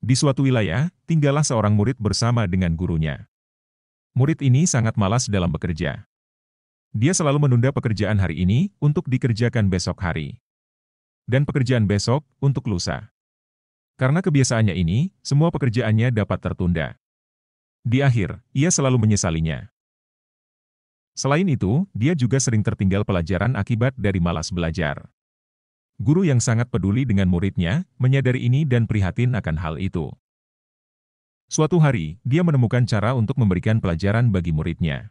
Di suatu wilayah, tinggallah seorang murid bersama dengan gurunya. Murid ini sangat malas dalam bekerja. Dia selalu menunda pekerjaan hari ini untuk dikerjakan besok hari. Dan pekerjaan besok untuk lusa. Karena kebiasaannya ini, semua pekerjaannya dapat tertunda. Di akhir, ia selalu menyesalinya. Selain itu, dia juga sering tertinggal pelajaran akibat dari malas belajar. Guru yang sangat peduli dengan muridnya, menyadari ini dan prihatin akan hal itu. Suatu hari, dia menemukan cara untuk memberikan pelajaran bagi muridnya.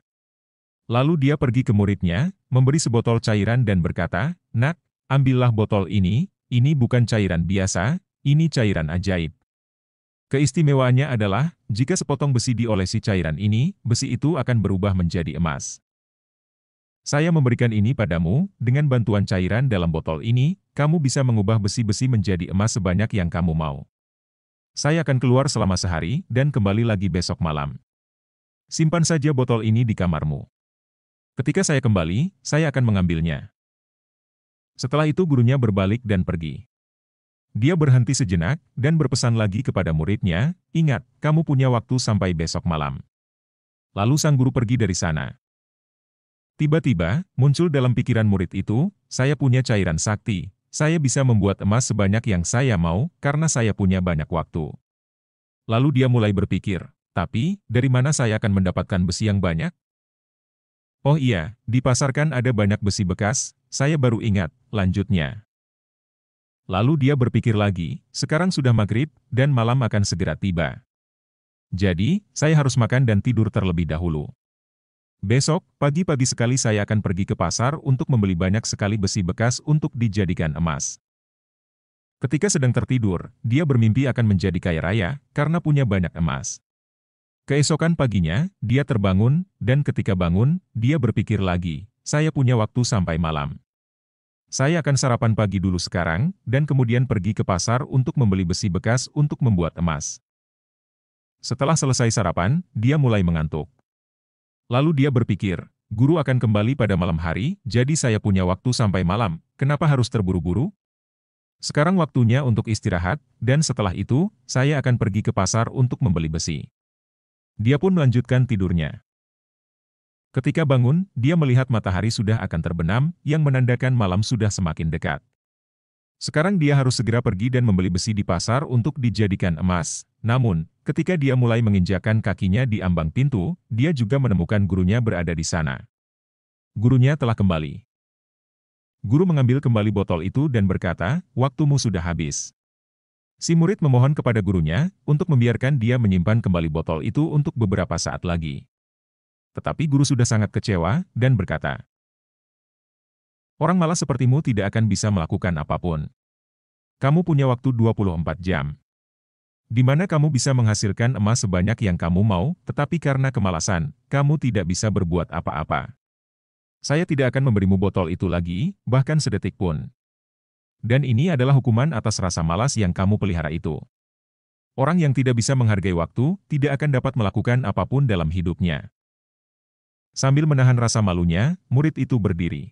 Lalu dia pergi ke muridnya, memberi sebotol cairan dan berkata, "Nak, ambillah botol ini bukan cairan biasa, ini cairan ajaib. Keistimewaannya adalah, jika sepotong besi diolesi cairan ini, besi itu akan berubah menjadi emas. Saya memberikan ini padamu, dengan bantuan cairan dalam botol ini, kamu bisa mengubah besi-besi menjadi emas sebanyak yang kamu mau. Saya akan keluar selama sehari, dan kembali lagi besok malam. Simpan saja botol ini di kamarmu. Ketika saya kembali, saya akan mengambilnya." Setelah itu gurunya berbalik dan pergi. Dia berhenti sejenak, dan berpesan lagi kepada muridnya, "Ingat, kamu punya waktu sampai besok malam." Lalu sang guru pergi dari sana. Tiba-tiba, muncul dalam pikiran murid itu, "Saya punya cairan sakti, saya bisa membuat emas sebanyak yang saya mau, karena saya punya banyak waktu." Lalu dia mulai berpikir, "Tapi, dari mana saya akan mendapatkan besi yang banyak? Oh iya, di pasar kan ada banyak besi bekas, saya baru ingat," lanjutnya. Lalu dia berpikir lagi, "Sekarang sudah maghrib, dan malam akan segera tiba. Jadi, saya harus makan dan tidur terlebih dahulu. Besok, pagi-pagi sekali saya akan pergi ke pasar untuk membeli banyak sekali besi bekas untuk dijadikan emas." Ketika sedang tertidur, dia bermimpi akan menjadi kaya raya, karena punya banyak emas. Keesokan paginya, dia terbangun, dan ketika bangun, dia berpikir lagi, "Saya punya waktu sampai malam. Saya akan sarapan pagi dulu sekarang, dan kemudian pergi ke pasar untuk membeli besi bekas untuk membuat emas." Setelah selesai sarapan, dia mulai mengantuk. Lalu dia berpikir, "Guru akan kembali pada malam hari, jadi saya punya waktu sampai malam, kenapa harus terburu-buru? Sekarang waktunya untuk istirahat, dan setelah itu, saya akan pergi ke pasar untuk membeli besi." Dia pun melanjutkan tidurnya. Ketika bangun, dia melihat matahari sudah akan terbenam, yang menandakan malam sudah semakin dekat. Sekarang dia harus segera pergi dan membeli besi di pasar untuk dijadikan emas. Namun, ketika dia mulai menginjakkan kakinya di ambang pintu, dia juga menemukan gurunya berada di sana. Gurunya telah kembali. Guru mengambil kembali botol itu dan berkata, "Waktumu sudah habis." Si murid memohon kepada gurunya untuk membiarkan dia menyimpan kembali botol itu untuk beberapa saat lagi. Tetapi guru sudah sangat kecewa dan berkata, "Orang malas sepertimu tidak akan bisa melakukan apapun. Kamu punya waktu 24 jam. Di mana kamu bisa menghasilkan emas sebanyak yang kamu mau, tetapi karena kemalasan, kamu tidak bisa berbuat apa-apa. Saya tidak akan memberimu botol itu lagi, bahkan sedetik pun. Dan ini adalah hukuman atas rasa malas yang kamu pelihara itu." Orang yang tidak bisa menghargai waktu, tidak akan dapat melakukan apapun dalam hidupnya. Sambil menahan rasa malunya, murid itu berdiri.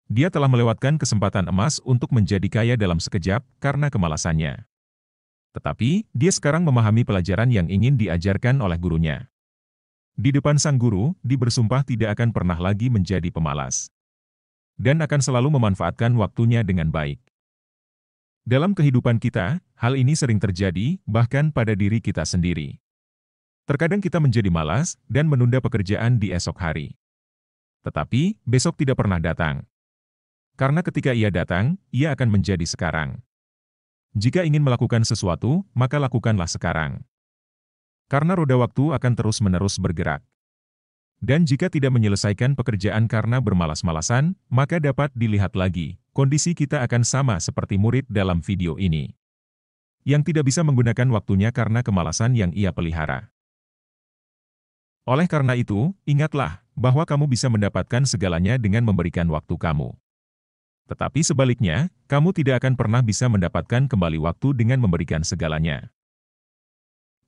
Dia telah melewatkan kesempatan emas untuk menjadi kaya dalam sekejap, karena kemalasannya. Tetapi, dia sekarang memahami pelajaran yang ingin diajarkan oleh gurunya. Di depan sang guru, dia bersumpah tidak akan pernah lagi menjadi pemalas. Dan akan selalu memanfaatkan waktunya dengan baik. Dalam kehidupan kita, hal ini sering terjadi, bahkan pada diri kita sendiri. Terkadang kita menjadi malas, dan menunda pekerjaan di esok hari. Tetapi, besok tidak pernah datang. Karena ketika ia datang, ia akan menjadi sekarang. Jika ingin melakukan sesuatu, maka lakukanlah sekarang. Karena roda waktu akan terus-menerus bergerak. Dan jika tidak menyelesaikan pekerjaan karena bermalas-malasan, maka dapat dilihat lagi, kondisi kita akan sama seperti murid dalam video ini. Yang tidak bisa menggunakan waktunya karena kemalasan yang ia pelihara. Oleh karena itu, ingatlah, bahwa kamu bisa mendapatkan segalanya dengan memberikan waktu kamu. Tetapi sebaliknya, kamu tidak akan pernah bisa mendapatkan kembali waktu dengan memberikan segalanya.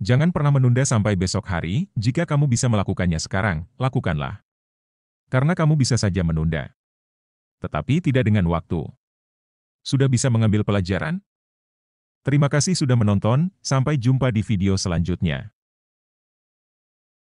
Jangan pernah menunda sampai besok hari, jika kamu bisa melakukannya sekarang, lakukanlah. Karena kamu bisa saja menunda. Tetapi tidak dengan waktu. Sudah bisa mengambil pelajaran? Terima kasih sudah menonton, sampai jumpa di video selanjutnya.